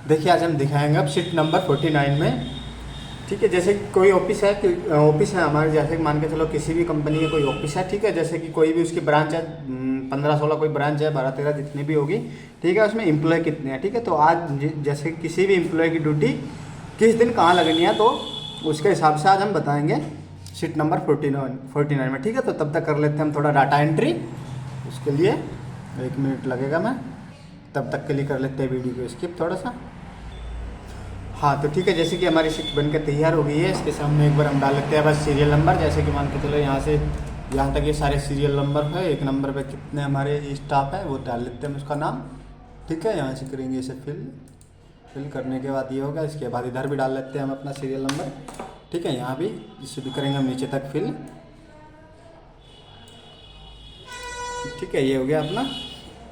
देखिए आज हम दिखाएंगे अब शीट नंबर 49 में। ठीक है, जैसे कि कोई ऑफिस है कि ऑफिस है हमारे, जैसे कि मान के चलो किसी भी कंपनी का कोई ऑफिस है। ठीक है, जैसे कि कोई भी उसकी ब्रांच है, 15-16 कोई ब्रांच है, 12-13 जितनी भी होगी। ठीक है, उसमें एम्प्लॉय कितने हैं। ठीक है, तो आज जैसे किसी भी एम्प्लॉय की ड्यूटी किस दिन कहाँ लगनी है, तो उसके हिसाब से आज हम बताएंगे शीट नंबर 49 में। ठीक है, तो तब तक कर लेते हैं हम थोड़ा डाटा एंट्री। उसके लिए 1 मिनट लगेगा, मैं तब तक के लिए कर लेते हैं वीडियो को स्किप थोड़ा सा। हाँ, तो ठीक है, जैसे कि हमारी शीट बनकर तैयार हो गई है, इसके सामने एक बार हम डाल लेते हैं बस सीरियल नंबर। जैसे कि मान के चलो यहाँ से यहाँ तक ये सारे सीरियल नंबर है। 1 नंबर पे कितने हमारे स्टाफ है वो डाल लेते हैं, उसका नाम। ठीक है, यहाँ से करेंगे इसे फिल करने के बाद ये होगा। इसके बाद इधर भी डाल लेते हैं हम अपना सीरियल नंबर। ठीक है, यहाँ भी इसे भी करेंगे हम नीचे तक फिल। ठीक है, ये हो गया अपना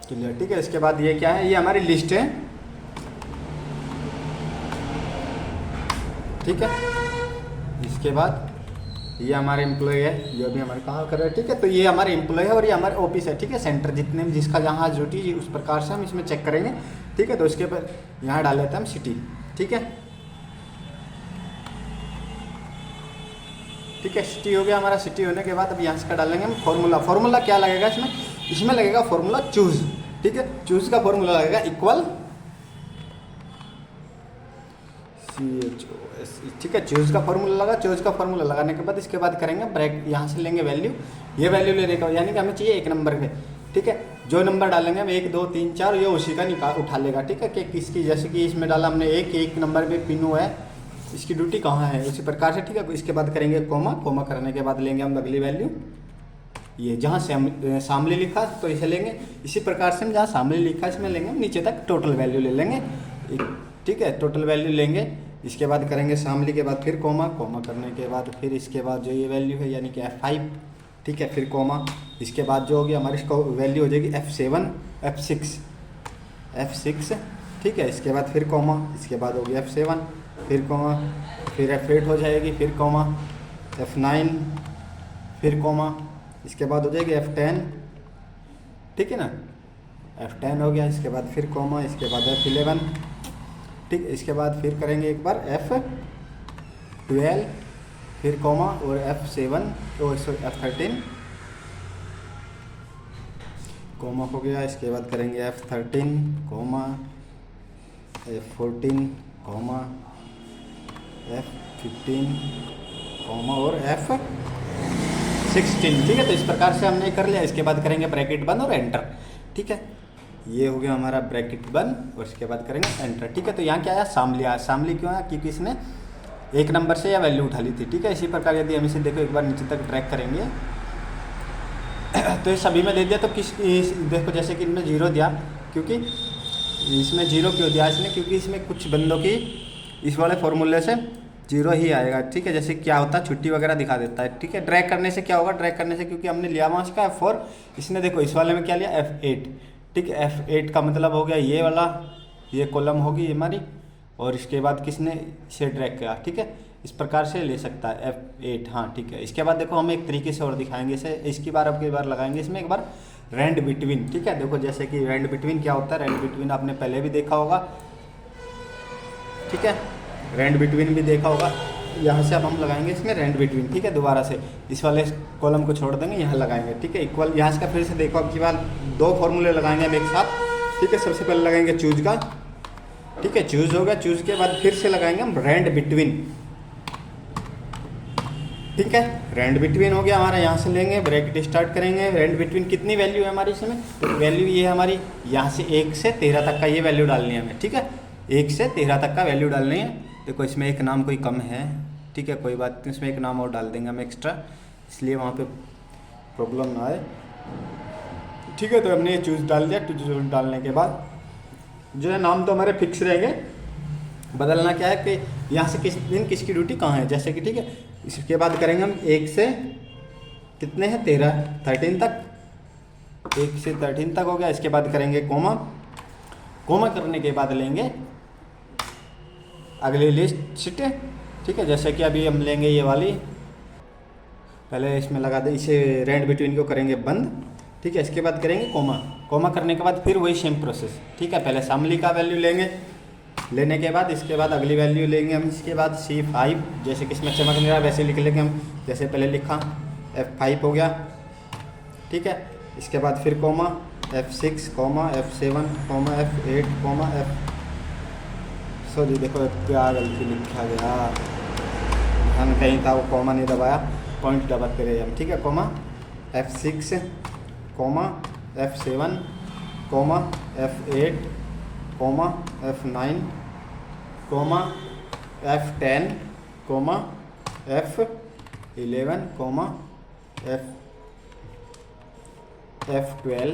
क्लियर। ठीक है, इसके बाद ये क्या है, ये हमारी लिस्ट है। ठीक है, इसके बाद ये हमारे एम्प्लॉय है जो भी हमारे कहाँ कर रहे हैं। ठीक है, तो ये हमारे एम्प्लॉय है और ये हमारे ऑफिस है। ठीक है, सेंटर जितने जिसका जहाँ ड्यूटी उस प्रकार से हम इसमें चेक करेंगे। ठीक है, तो इसके बाद यहाँ डाल लेते हैं हम सिटी। ठीक है, ठीक है, सिटी हो गया हमारा। सिटी होने के बाद अब यहाँ से डालेंगे हम फॉर्मूला क्या लगेगा इसमें लगेगा फॉर्मूला चूज। ठीक है, चूज का फॉर्मूला लगेगा इक्वल CHOS। ठीक है, चूज का फॉर्मूला लगा। चूज का फॉर्मूला लगाने के बाद इसके बाद करेंगे ब्रैक, यहाँ से लेंगे वैल्यू। ये वैल्यू लेने का यानी कि हमें चाहिए 1 नंबर पे। ठीक है, जो नंबर डालेंगे हम 1 2 3 4 ये उसी का उठा लेगा। ठीक है, कि किसकी, जैसे कि इसमें डाला हमने 1 नंबर पे पिनो है, इसकी ड्यूटी कहाँ है, उसी प्रकार से। ठीक है, इसके बाद करेंगे कोमा करने के बाद लेंगे हम अगली वैल्यू। ये जहाँ से सामने लिखा तो इसे लेंगे, इसी प्रकार से हम जहाँ सामने लिखा इसमें लेंगे, नीचे तक टोटल वैल्यू ले लेंगे। ठीक है, टोटल वैल्यू लेंगे। इसके बाद करेंगे शामली के बाद फिर कोमा करने के बाद फिर इसके बाद जो ये वैल्यू है यानी कि F5। ठीक है, फिर कोमा। इसके बाद जो होगी हमारी वैल्यू हो जाएगी F6। ठीक है, इसके बाद फिर कोमा, इसके बाद होगी F7, फिर कोमा, फिर F8 हो जाएगी, फिर कोमा, F9, फिर कोमा, इसके बाद हो जाएगी F10। ठीक है ना, F10 हो गया। इसके बाद फिर कोमा, इसके बाद F11। ठीक है, इसके बाद फिर करेंगे एक बार F12, फिर कोमा और F7 तो F13 कोमा हो गया। इसके बाद करेंगे F13 coma, F14 coma, F15 coma और F16। ठीक है, तो इस प्रकार से हमने कर लिया। इसके बाद करेंगे ब्रैकेट बंद और एंटर। ठीक है, ये हो गया हमारा ब्रैकेट बंद और इसके बाद करेंगे एंटर। ठीक है, तो यहाँ क्या आया, शामली क्यों आया, क्योंकि इसने 1 नंबर से यह वैल्यू उठा ली थी। ठीक है, इसी प्रकार यदि हम इसे देखो एक बार नीचे तक ट्रैक करेंगे तो ये सभी में दे दिया, तो देखो जैसे कि इनमें 0 दिया, क्योंकि इसमें 0 क्यों दिया इसने, क्योंकि इसमें कुछ बंदों की इस वाले फॉर्मूले से 0 ही आएगा। ठीक है, जैसे क्या होता है छुट्टी वगैरह दिखा देता है। ठीक है, ड्रैग करने से क्या होगा, ड्रैग करने से क्योंकि हमने लिया वहाँ का F4, इसने देखो इस वाले में क्या लिया F8। ठीक है, F8 का मतलब हो गया ये वाला, ये कॉलम होगी हमारी, और इसके बाद किसने इसे ड्रैग किया। ठीक है, इस प्रकार से ले सकता है F8। हाँ, ठीक है, इसके बाद देखो हम एक तरीके से और दिखाएंगे इसे, इसकी बार अब की बार लगाएंगे इसमें एक बार रैंड बिटवीन। ठीक है, देखो जैसे कि रैंड बिटवीन क्या होता है, रैंड बिटवीन आपने पहले भी देखा होगा। ठीक है, रैंड बिटवीन भी देखा होगा। यहाँ से अब हम लगाएंगे इसमें रैंड बिटवीन। ठीक है, दोबारा से इस वाले कॉलम को छोड़ देंगे, यहाँ लगाएंगे। ठीक है, इक्वल यहाँ से फिर से देखो अब की बार 2 फॉर्मूले लगाएंगे हम एक साथ। ठीक है, सबसे पहले लगाएंगे चूज का। ठीक है, चूज हो गया। चूज के बाद फिर से लगाएंगे हम रैंड बिटवीन। ठीक है, रैंड बिटवीन हो गया हमारा। यहाँ से लेंगे ब्रैकेट स्टार्ट करेंगे। रैंड बिटवीन कितनी वैल्यू है हमारी इसमें, तो वैल्यू ये हमारी यहाँ से 1 से 13 तक का ये वैल्यू डालनी है हमें। ठीक है, 1 से 13 तक का वैल्यू डालनी है। देखो इसमें एक नाम कोई कम है। ठीक है, कोई बात नहीं, इसमें एक नाम और डाल देंगे हम एक्स्ट्रा, इसलिए वहाँ पे प्रॉब्लम ना आए। ठीक है, तो हमने ये चूज डाल दिया। चूज डालने के बाद जो है नाम तो हमारे फिक्स रहेंगे, बदलना क्या है कि यहाँ से किस दिन किसकी ड्यूटी कहाँ है, जैसे कि। ठीक है, इसके बाद करेंगे हम 1 से कितने हैं 13 तक, 1 से 13 तक हो गया। इसके बाद करेंगे कोमा करने के बाद लेंगे अगली लिस्ट शीट। ठीक है, जैसे कि अभी हम लेंगे ये वाली, पहले इसमें लगा दे, इसे रैंड बिटवीन को करेंगे बंद। ठीक है, इसके बाद करेंगे कोमा करने के बाद फिर वही सेम प्रोसेस। ठीक है, पहले शामली का वैल्यू लेंगे। लेने के बाद इसके बाद अगली वैल्यू लेंगे हम, इसके बाद C5, जैसे कि इसमें चमक नहीं रहा वैसे लिख लेंगे हम, जैसे पहले लिखा F5 हो गया, ठीक है। इसके बाद फिर coma F6, F7, F8, sorry देखो क्या गलती लिखा गया, हम कहीं था वो कॉमा नहीं दबाया, पॉइंट दबाते रहे हम, ठीक है। Coma F6, F7, F8, F9, F10, F11, F12,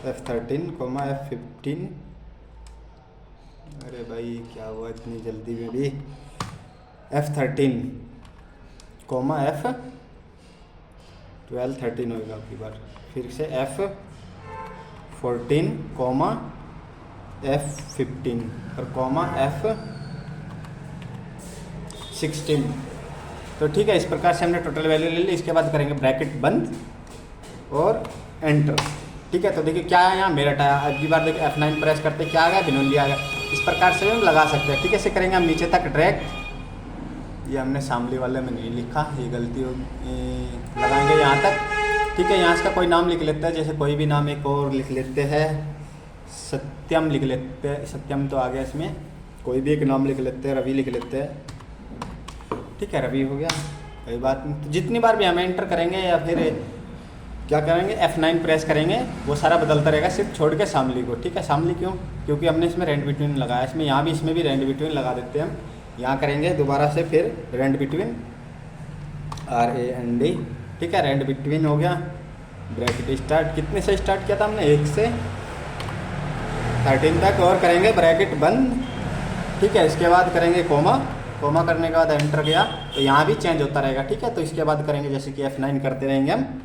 F13, F15, अरे भाई क्या हुआ इतनी जल्दी में भी, F13, F12, 13 होगा आपकी बार, फिर से F14, F15 और F16। तो ठीक है, इस प्रकार से हमने टोटल वैल्यू ले ली। इसके बाद करेंगे ब्रैकेट बंद और एंटर, ठीक है। तो देखिए क्या है यहाँ मेरठ आया, अगली बार देखिए F9 प्रेस करते क्या आ गया, बिनोली आ गया। इस प्रकार से हम लगा सकते हैं, ठीक है। इसे करेंगे हम नीचे तक ड्रैग, ये हमने शामली वाले में नहीं लिखा, ये गलती होगी, लगाएंगे यहाँ तक, ठीक है। यहाँ इसका कोई नाम लिख लेते हैं, जैसे कोई भी नाम एक और लिख लेते हैं, सत्यम लिख लेते हैं, सत्यम तो आ गया इसमें, कोई भी एक नाम लिख लेते हैं, रवि लिख लेते हैं, ठीक है। रवि हो गया, कोई बात नहीं। तो जितनी बार भी हम एंटर करेंगे या फिर क्या करेंगे F9 प्रेस करेंगे, वो सारा बदलता रहेगा, सिर्फ छोड़ के शामली को, ठीक है। शामली क्यों, क्योंकि हमने इसमें रेंट बिटवीन लगाया, इसमें यहाँ भी, इसमें भी रेंट बिटवीन लगा देते हैं हम। यहाँ करेंगे दोबारा से फिर रेंट बिटवीन, RAND, ठीक है। रेंट बिटवीन हो गया, ब्रैकेट स्टार्ट, कितने से स्टार्ट किया था हमने, 1 से 13 तक, और करेंगे ब्रैकेट बंद, ठीक है। इसके बाद करेंगे कोमा करने के बाद एंटर गया, तो यहाँ भी चेंज होता रहेगा, ठीक है। तो इसके बाद करेंगे जैसे कि F9 करते रहेंगे हम,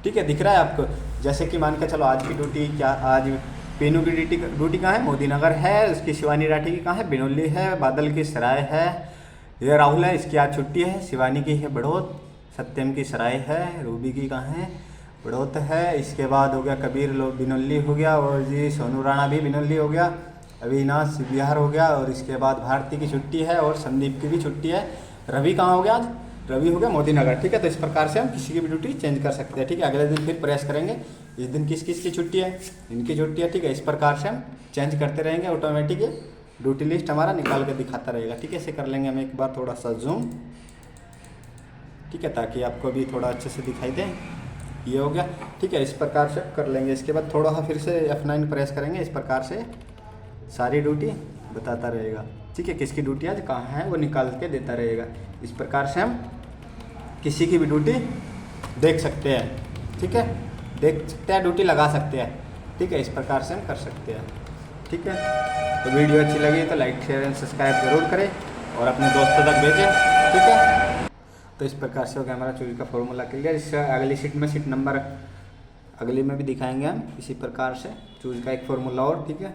ठीक है। दिख रहा है आपको, जैसे कि मान के चलो आज की ड्यूटी क्या, आज पीनू की ड्यूटी कहाँ है, मोदी नगर है, उसकी शिवानी राठी की कहाँ है, बिनोली है, बादल की सराय है, ये राहुल है, इसकी आज छुट्टी है, शिवानी की है बड़ौत, सत्यम की सराय है, रूबी की कहाँ है, बड़ौत है। इसके बाद हो गया कबीर बिनोली हो गया, और जी सोनू राणा भी बिनोली हो गया, अविनाश बिहार हो गया, और इसके बाद भारती की छुट्टी है और संदीप की भी छुट्टी है। रवि कहाँ हो गया आज, रवि हो गया मोदी नगर, ठीक है। तो इस प्रकार से हम किसी की भी ड्यूटी चेंज कर सकते हैं, ठीक है। अगले दिन फिर प्रेस करेंगे, इस दिन किस किस की छुट्टी है, इनकी छुट्टी है, ठीक है। इस प्रकार से हम चेंज करते रहेंगे, ऑटोमेटिक ड्यूटी लिस्ट हमारा निकाल के दिखाता रहेगा, ठीक है। इसे कर लेंगे हम एक बार थोड़ा सा जूम, ठीक है, ताकि आपको भी थोड़ा अच्छे से दिखाई दे। ये हो गया, ठीक है। इस प्रकार से कर लेंगे। इसके बाद थोड़ा सा फिर से F9 प्रेस करेंगे, इस प्रकार से सारी ड्यूटी बताता रहेगा, ठीक है। किसकी ड्यूटी आज कहाँ है वो निकाल के देता रहेगा। इस प्रकार से हम किसी की भी ड्यूटी देख सकते हैं, ठीक है, देख सकते हैं, ड्यूटी लगा सकते हैं, ठीक है। इस प्रकार से हम कर सकते हैं, ठीक है। तो वीडियो अच्छी लगी तो लाइक शेयर एंड सब्सक्राइब जरूर करें और अपने दोस्तों तक भेजें, ठीक है। तो इस प्रकार से हो गया हमारा चूज का फॉर्मूला क्लियर। इससे अगली शीट में, शीट नंबर अगली में भी दिखाएंगे हम इसी प्रकार से चूज का एक फॉर्मूला और, ठीक है।